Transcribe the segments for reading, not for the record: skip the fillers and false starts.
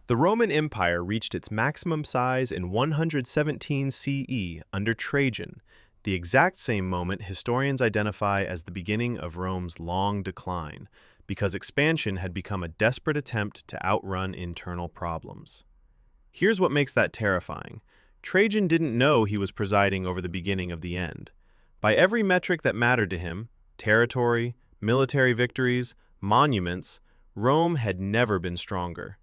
The Roman Empire reached its maximum size in 117 CE under Trajan, the exact same moment historians identify as the beginning of Rome's long decline, because expansion had become a desperate attempt to outrun internal problems. Here's what makes that terrifying. Trajan didn't know he was presiding over the beginning of the end. By every metric that mattered to him, territory, military victories, monuments, Rome had never been stronger.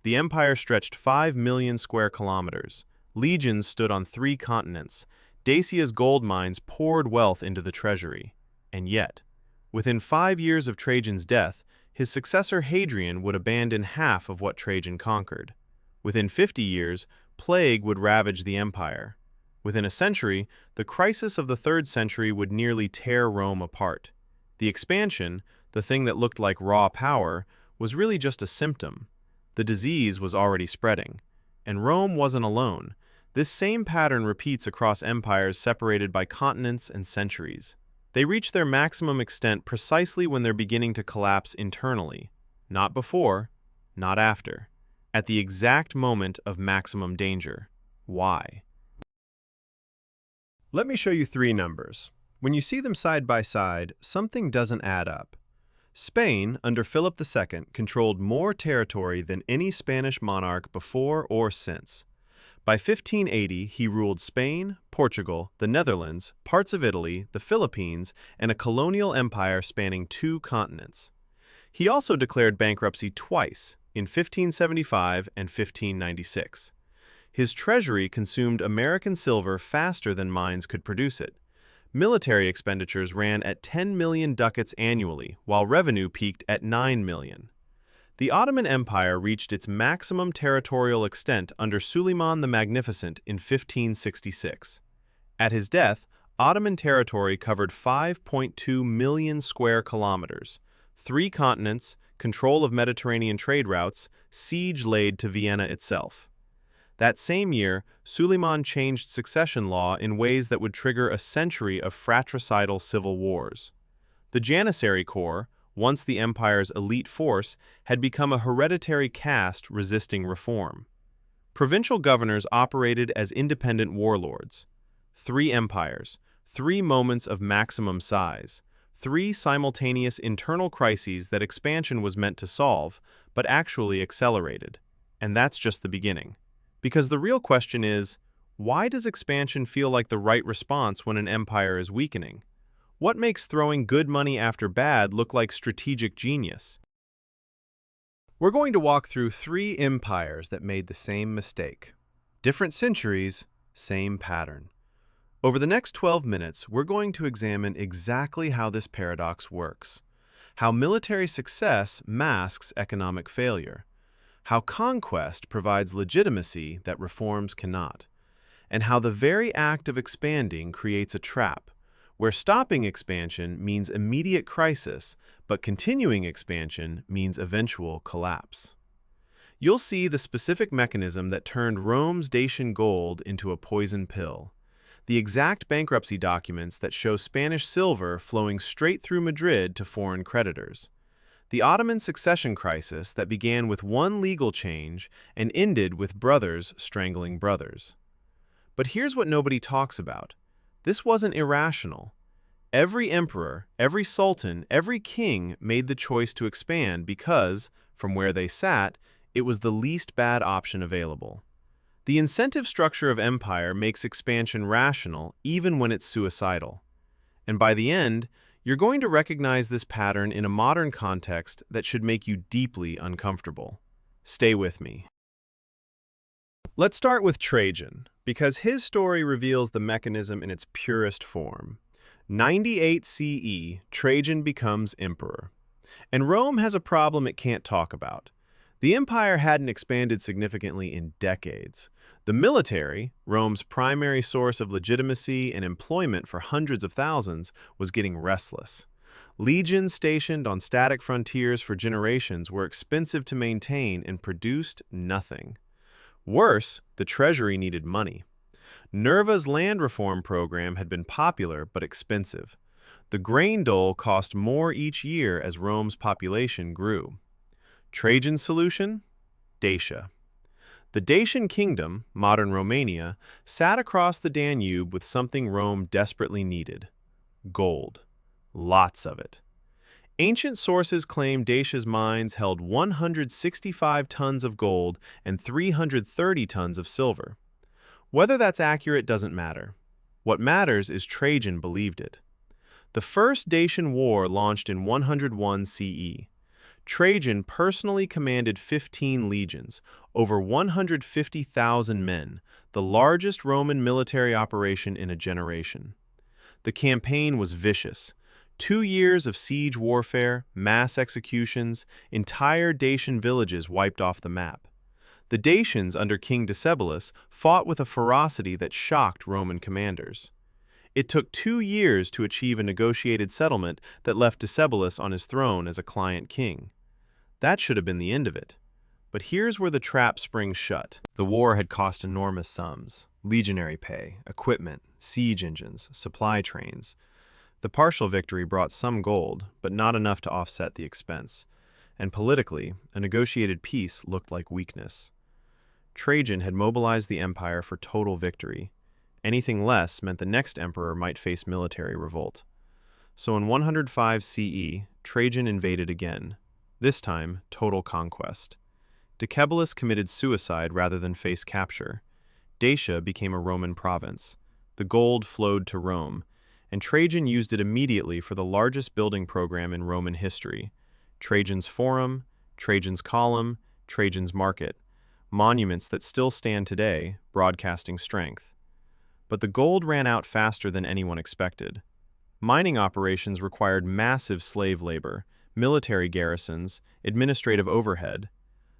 The empire stretched 5 million square kilometers. Legions stood on 3 continents. Dacia's gold mines poured wealth into the treasury. And yet, within 5 years of Trajan's death, his successor Hadrian would abandon half of what Trajan conquered. Within 50 years, plague would ravage the empire. Within a century, the crisis of the 3rd century would nearly tear Rome apart. The expansion, the thing that looked like raw power, was really just a symptom. The disease was already spreading. And Rome wasn't alone. This same pattern repeats across empires separated by continents and centuries. They reach their maximum extent precisely when they're beginning to collapse internally. Not before, not after. At the exact moment of maximum danger. Why? Let me show you 3 numbers. When you see them side by side, something doesn't add up. Spain, under Philip II, controlled more territory than any Spanish monarch before or since. By 1580, he ruled Spain, Portugal, the Netherlands, parts of Italy, the Philippines, and a colonial empire spanning 2 continents. He also declared bankruptcy twice, in 1575 and 1596. His treasury consumed American silver faster than mines could produce it. Military expenditures ran at 10 million ducats annually, while revenue peaked at 9 million. The Ottoman Empire reached its maximum territorial extent under Suleiman the Magnificent in 1566. At his death, Ottoman territory covered 5.2 million square kilometers, 3 continents, control of Mediterranean trade routes, siege laid to Vienna itself. That same year, Suleiman changed succession law in ways that would trigger a century of fratricidal civil wars. The Janissary Corps, once the empire's elite force, had become a hereditary caste resisting reform. Provincial governors operated as independent warlords. 3 empires, 3 moments of maximum size, 3 simultaneous internal crises that expansion was meant to solve, but actually accelerated. And that's just the beginning. Because the real question is, why does expansion feel like the right response when an empire is weakening? What makes throwing good money after bad look like strategic genius? We're going to walk through 3 empires that made the same mistake. Different centuries, same pattern. Over the next 12 minutes, we're going to examine exactly how this paradox works, how military success masks economic failure, how conquest provides legitimacy that reforms cannot, and how the very act of expanding creates a trap, where stopping expansion means immediate crisis, but continuing expansion means eventual collapse. You'll see the specific mechanism that turned Rome's Dacian gold into a poison pill, the exact bankruptcy documents that show Spanish silver flowing straight through Madrid to foreign creditors, the Ottoman succession crisis that began with one legal change and ended with brothers strangling brothers. But here's what nobody talks about. This wasn't irrational. Every emperor, every sultan, every king made the choice to expand because, from where they sat, it was the least bad option available. The incentive structure of empire makes expansion rational even when it's suicidal. And by the end, you're going to recognize this pattern in a modern context that should make you deeply uncomfortable. Stay with me. Let's start with Trajan, because his story reveals the mechanism in its purest form. 98 CE, Trajan becomes emperor. And Rome has a problem it can't talk about. The empire hadn't expanded significantly in decades. The military, Rome's primary source of legitimacy and employment for hundreds of thousands, was getting restless. Legions stationed on static frontiers for generations were expensive to maintain and produced nothing. Worse, the treasury needed money. Nerva's land reform program had been popular but expensive. The grain dole cost more each year as Rome's population grew. Trajan's solution? Dacia. The Dacian kingdom, modern Romania, sat across the Danube with something Rome desperately needed: gold. Lots of it. Ancient sources claim Dacia's mines held 165 tons of gold and 330 tons of silver. Whether that's accurate doesn't matter. What matters is Trajan believed it. The First Dacian War launched in 101 CE. Trajan personally commanded 15 legions, over 150,000 men, the largest Roman military operation in a generation. The campaign was vicious. 2 years of siege warfare, mass executions, entire Dacian villages wiped off the map. The Dacians under King Decebalus fought with a ferocity that shocked Roman commanders. It took 2 years to achieve a negotiated settlement that left Decebalus on his throne as a client king. That should have been the end of it. But here's where the trap springs shut. The war had cost enormous sums: legionary pay, equipment, siege engines, supply trains. The partial victory brought some gold, but not enough to offset the expense. And politically, a negotiated peace looked like weakness. Trajan had mobilized the empire for total victory. Anything less meant the next emperor might face military revolt. So in 105 CE, Trajan invaded again. This time, total conquest. Decebalus committed suicide rather than face capture. Dacia became a Roman province. The gold flowed to Rome, and Trajan used it immediately for the largest building program in Roman history: Trajan's Forum, Trajan's Column, Trajan's Market, monuments that still stand today, broadcasting strength. But the gold ran out faster than anyone expected. Mining operations required massive slave labor, military garrisons, administrative overhead.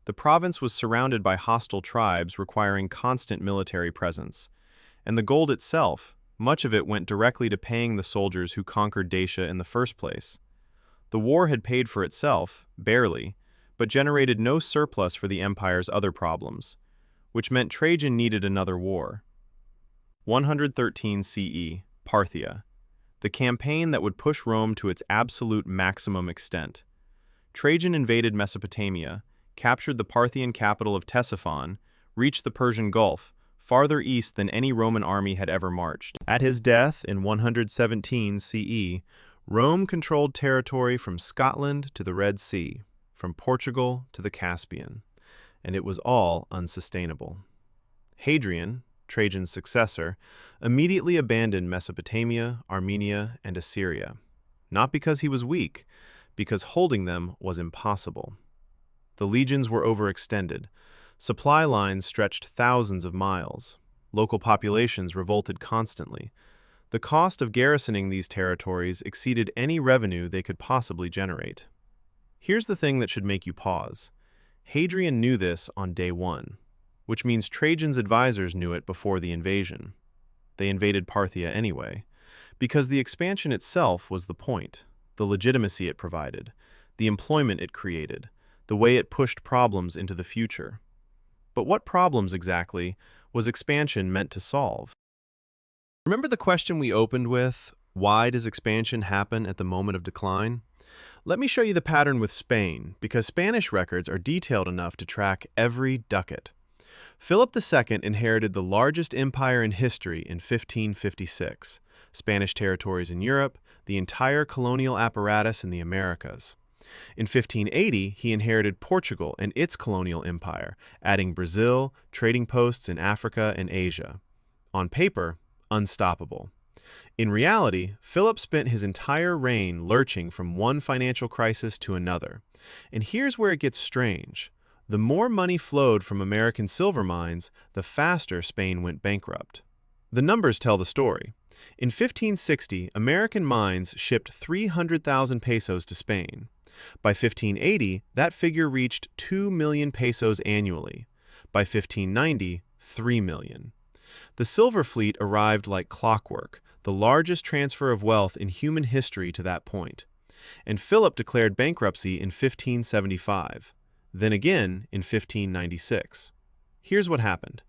The province was surrounded by hostile tribes requiring constant military presence. And the gold itself, much of it went directly to paying the soldiers who conquered Dacia in the first place. The war had paid for itself, barely, but generated no surplus for the empire's other problems, which meant Trajan needed another war. 113 CE, Parthia, the campaign that would push Rome to its absolute maximum extent. Trajan invaded Mesopotamia, captured the Parthian capital of Ctesiphon, reached the Persian Gulf, farther east than any Roman army had ever marched. At his death in 117 CE, Rome controlled territory from Scotland to the Red Sea, from Portugal to the Caspian, and it was all unsustainable. Hadrian, Trajan's successor, immediately abandoned Mesopotamia, Armenia, and Assyria, not because he was weak, because holding them was impossible. The legions were overextended. Supply lines stretched thousands of miles. Local populations revolted constantly. The cost of garrisoning these territories exceeded any revenue they could possibly generate. Here's the thing that should make you pause. Hadrian knew this on day one, which means Trajan's advisors knew it before the invasion. They invaded Parthia anyway, because the expansion itself was the point, the legitimacy it provided, the employment it created, the way it pushed problems into the future. But what problems exactly was expansion meant to solve? Remember the question we opened with, why does expansion happen at the moment of decline? Let me show you the pattern with Spain, because Spanish records are detailed enough to track every ducat. Philip II inherited the largest empire in history in 1556, Spanish territories in Europe, the entire colonial apparatus in the Americas. In 1580, he inherited Portugal and its colonial empire, adding Brazil, trading posts in Africa and Asia. On paper, unstoppable. In reality, Philip spent his entire reign lurching from one financial crisis to another. And here's where it gets strange. The more money flowed from American silver mines, the faster Spain went bankrupt. The numbers tell the story. In 1560, American mines shipped 300,000 pesos to Spain. By 1580, that figure reached 2 million pesos annually. By 1590, 3 million. The silver fleet arrived like clockwork, the largest transfer of wealth in human history to that point. And Philip declared bankruptcy in 1575, then again in 1596. Here's what happened.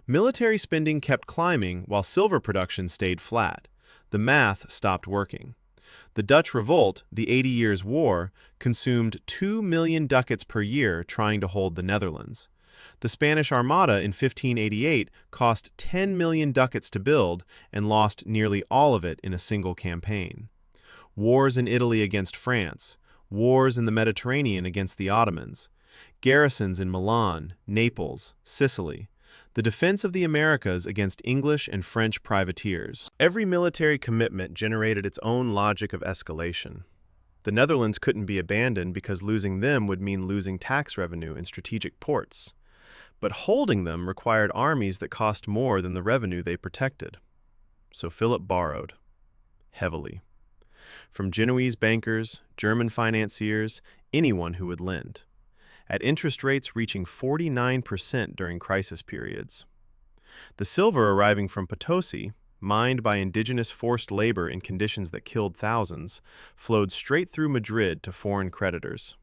Military spending kept climbing while silver production stayed flat. The math stopped working. The Dutch Revolt, the 80 Years' War, consumed 2 million ducats per year trying to hold the Netherlands. The Spanish Armada in 1588 cost 10 million ducats to build and lost nearly all of it in a single campaign. Wars in Italy against France, wars in the Mediterranean against the Ottomans, garrisons in Milan, Naples, Sicily, the defense of the Americas against English and French privateers. Every military commitment generated its own logic of escalation. The Netherlands couldn't be abandoned because losing them would mean losing tax revenue in strategic ports. But holding them required armies that cost more than the revenue they protected. So Philip borrowed. Heavily. From Genoese bankers, German financiers, anyone who would lend, at interest rates reaching 49% during crisis periods. The silver arriving from Potosi, mined by indigenous forced labor in conditions that killed thousands, flowed straight through Madrid to foreign creditors.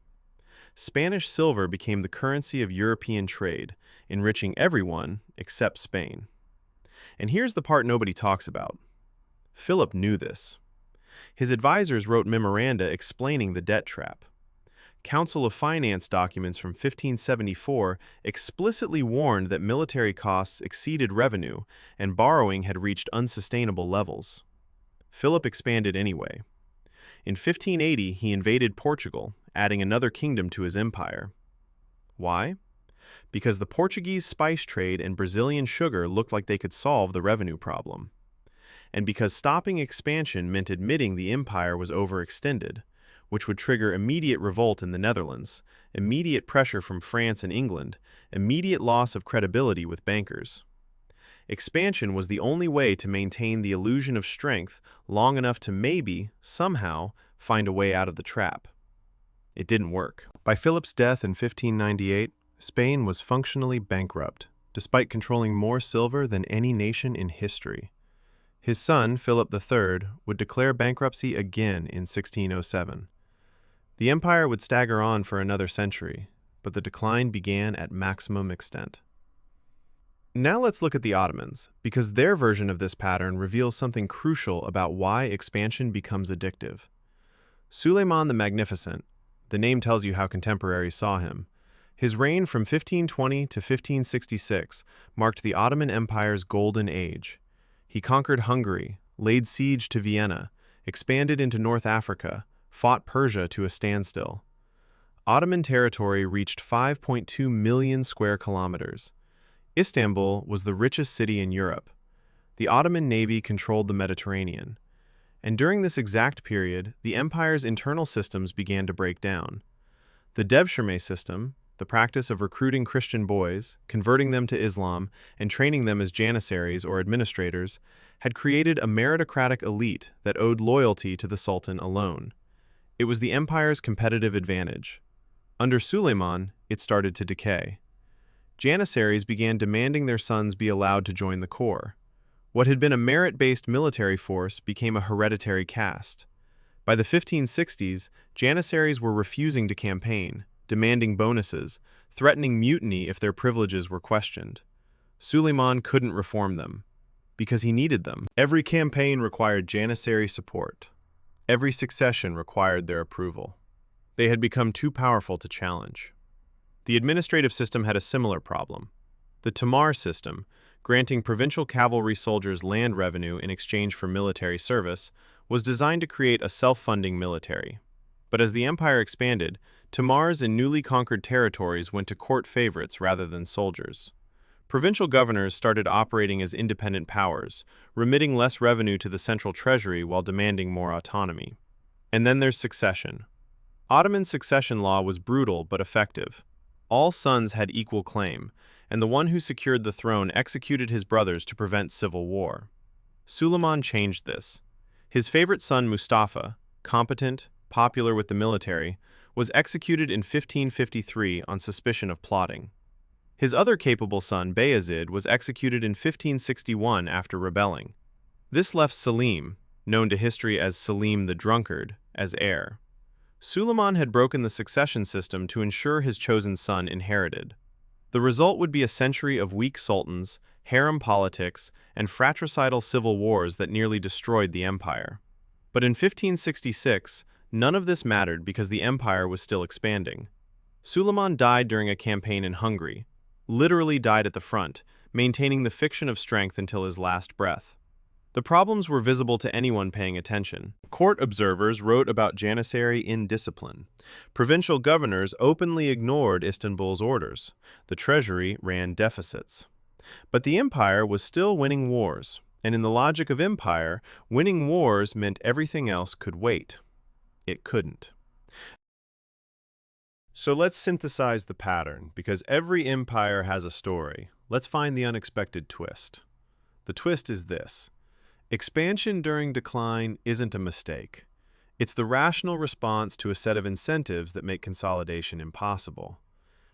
Spanish silver became the currency of European trade, enriching everyone except Spain. And here's the part nobody talks about. Philip knew this. His advisors wrote memoranda explaining the debt trap. Council of Finance documents from 1574 explicitly warned that military costs exceeded revenue and borrowing had reached unsustainable levels. Philip expanded anyway. In 1580, he invaded Portugal, adding another kingdom to his empire. Why? Because the Portuguese spice trade and Brazilian sugar looked like they could solve the revenue problem. And because stopping expansion meant admitting the empire was overextended, which would trigger immediate revolt in the Netherlands, immediate pressure from France and England, immediate loss of credibility with bankers. Expansion was the only way to maintain the illusion of strength long enough to maybe, somehow, find a way out of the trap. It didn't work. By Philip's death in 1598, Spain was functionally bankrupt, despite controlling more silver than any nation in history. His son, Philip III, would declare bankruptcy again in 1607. The empire would stagger on for another century, but the decline began at maximum extent. Now let's look at the Ottomans, because their version of this pattern reveals something crucial about why expansion becomes addictive. Suleiman the Magnificent, the name tells you how contemporaries saw him. His reign from 1520 to 1566 marked the Ottoman Empire's golden age. He conquered Hungary, laid siege to Vienna, expanded into North Africa, fought Persia to a standstill. Ottoman territory reached 5.2 million square kilometers. Istanbul was the richest city in Europe. The Ottoman navy controlled the Mediterranean. And during this exact period, the empire's internal systems began to break down. The devshirme system, the practice of recruiting Christian boys, converting them to Islam, and training them as janissaries or administrators, had created a meritocratic elite that owed loyalty to the Sultan alone. It was the empire's competitive advantage. Under Suleiman, it started to decay. Janissaries began demanding their sons be allowed to join the corps. What had been a merit-based military force became a hereditary caste. By the 1560s, janissaries were refusing to campaign, demanding bonuses, threatening mutiny if their privileges were questioned. Suleiman couldn't reform them, because he needed them. Every campaign required janissary support. Every succession required their approval. They had become too powerful to challenge. The administrative system had a similar problem. The Tamar system, granting provincial cavalry soldiers land revenue in exchange for military service, was designed to create a self-funding military. But as the empire expanded, Tamars in newly conquered territories went to court favorites rather than soldiers. Provincial governors started operating as independent powers, remitting less revenue to the central treasury while demanding more autonomy. And then there's succession. Ottoman succession law was brutal but effective. All sons had equal claim, and the one who secured the throne executed his brothers to prevent civil war. Suleiman changed this. His favorite son Mustafa, competent, popular with the military, was executed in 1553 on suspicion of plotting. His other capable son, Bayezid, was executed in 1561 after rebelling. This left Selim, known to history as Selim the Drunkard, as heir. Suleiman had broken the succession system to ensure his chosen son inherited. The result would be a century of weak sultans, harem politics, and fratricidal civil wars that nearly destroyed the empire. But in 1566, none of this mattered because the empire was still expanding. Suleiman died during a campaign in Hungary. literally died at the front, maintaining the fiction of strength until his last breath. The problems were visible to anyone paying attention. Court observers wrote about Janissary indiscipline. Provincial governors openly ignored Istanbul's orders. The treasury ran deficits. But the empire was still winning wars, and in the logic of empire, winning wars meant everything else could wait. It couldn't. So let's synthesize the pattern, because every empire has a story. Let's find the unexpected twist. The twist is this. Expansion during decline isn't a mistake. It's the rational response to a set of incentives that make consolidation impossible.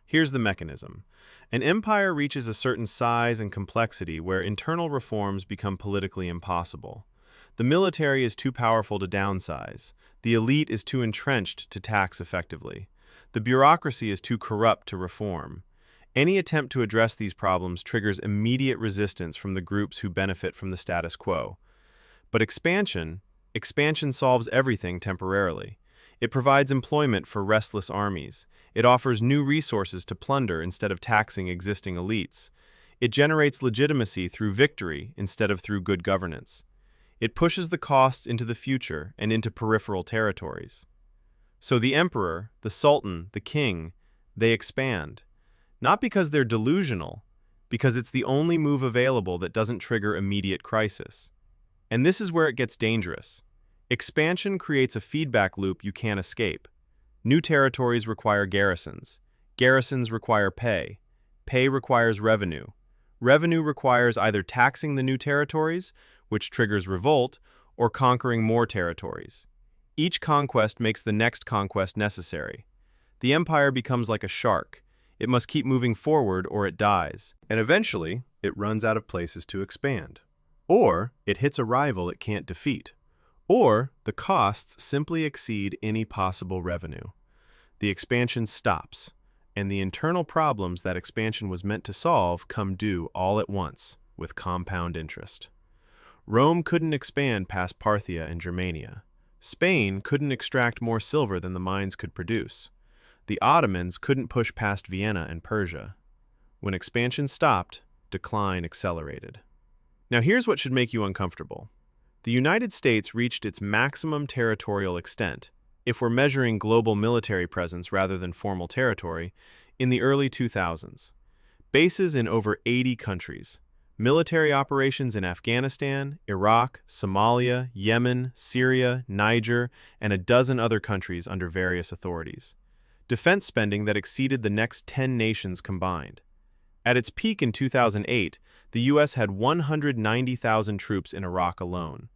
Here's the mechanism. An empire reaches a certain size and complexity where internal reforms become politically impossible. The military is too powerful to downsize. The elite is too entrenched to tax effectively. The bureaucracy is too corrupt to reform. Any attempt to address these problems triggers immediate resistance from the groups who benefit from the status quo. But expansion solves everything temporarily. It provides employment for restless armies. It offers new resources to plunder instead of taxing existing elites. It generates legitimacy through victory instead of through good governance. It pushes the costs into the future and into peripheral territories. So the emperor, the sultan, the king, they expand. Not because they're delusional, because it's the only move available that doesn't trigger immediate crisis. And this is where it gets dangerous. Expansion creates a feedback loop you can't escape. New territories require garrisons. Garrisons require pay. Pay requires revenue. Revenue requires either taxing the new territories, which triggers revolt, or conquering more territories. Each conquest makes the next conquest necessary. The empire becomes like a shark. It must keep moving forward or it dies. And eventually, it runs out of places to expand. Or it hits a rival it can't defeat. Or the costs simply exceed any possible revenue. The expansion stops, and the internal problems that expansion was meant to solve come due all at once, with compound interest. Rome couldn't expand past Parthia and Germania. Spain couldn't extract more silver than the mines could produce. The Ottomans couldn't push past Vienna and Persia. When expansion stopped, decline accelerated. Now here's what should make you uncomfortable. The United States reached its maximum territorial extent, if we're measuring global military presence rather than formal territory, in the early 2000s. Bases in over 80 countries. Military operations in Afghanistan, Iraq, Somalia, Yemen, Syria, Niger, and a dozen other countries under various authorities. Defense spending that exceeded the next 10 nations combined. At its peak in 2008, the U.S. had 190,000 troops in Iraq alone.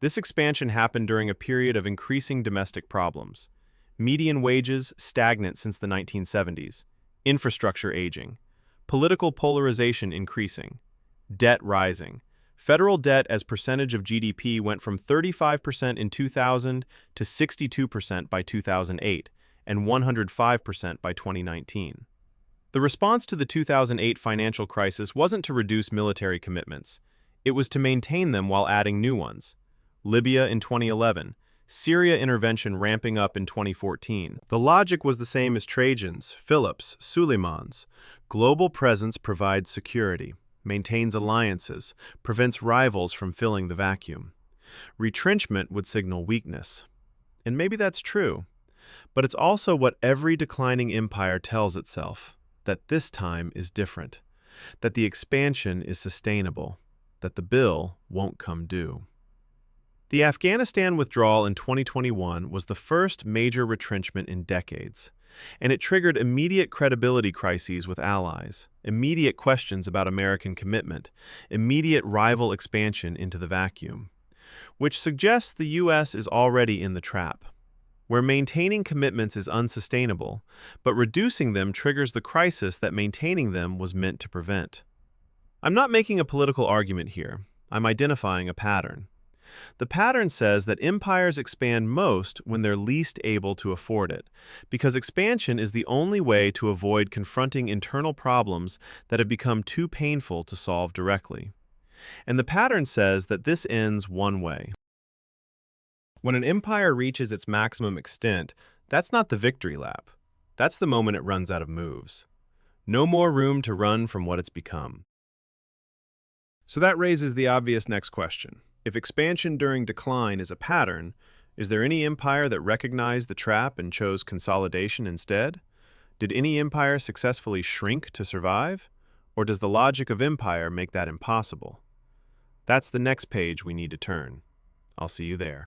This expansion happened during a period of increasing domestic problems. Median wages stagnant since the 1970s. Infrastructure aging. Political polarization increasing. Debt rising. Federal debt as percentage of GDP went from 35% in 2000 to 62% by 2008 and 105% by 2019. The response to the 2008 financial crisis wasn't to reduce military commitments. It was to maintain them while adding new ones. Libya in 2011, Syria intervention ramping up in 2014. The logic was the same as Trajan's, Philip's, Suleiman's. Global presence provides security, maintains alliances, prevents rivals from filling the vacuum. Retrenchment would signal weakness. And maybe that's true. But it's also what every declining empire tells itself, that this time is different, that the expansion is sustainable, that the bill won't come due. The Afghanistan withdrawal in 2021 was the first major retrenchment in decades, and it triggered immediate credibility crises with allies, immediate questions about American commitment, immediate rival expansion into the vacuum, which suggests the U.S. is already in the trap, where maintaining commitments is unsustainable, but reducing them triggers the crisis that maintaining them was meant to prevent. I'm not making a political argument here. I'm identifying a pattern. The pattern says that empires expand most when they're least able to afford it, because expansion is the only way to avoid confronting internal problems that have become too painful to solve directly. And the pattern says that this ends one way. When an empire reaches its maximum extent, that's not the victory lap. That's the moment it runs out of moves. No more room to run from what it's become. So that raises the obvious next question. If expansion during decline is a pattern, is there any empire that recognized the trap and chose consolidation instead? Did any empire successfully shrink to survive? Or does the logic of empire make that impossible? That's the next page we need to turn. I'll see you there.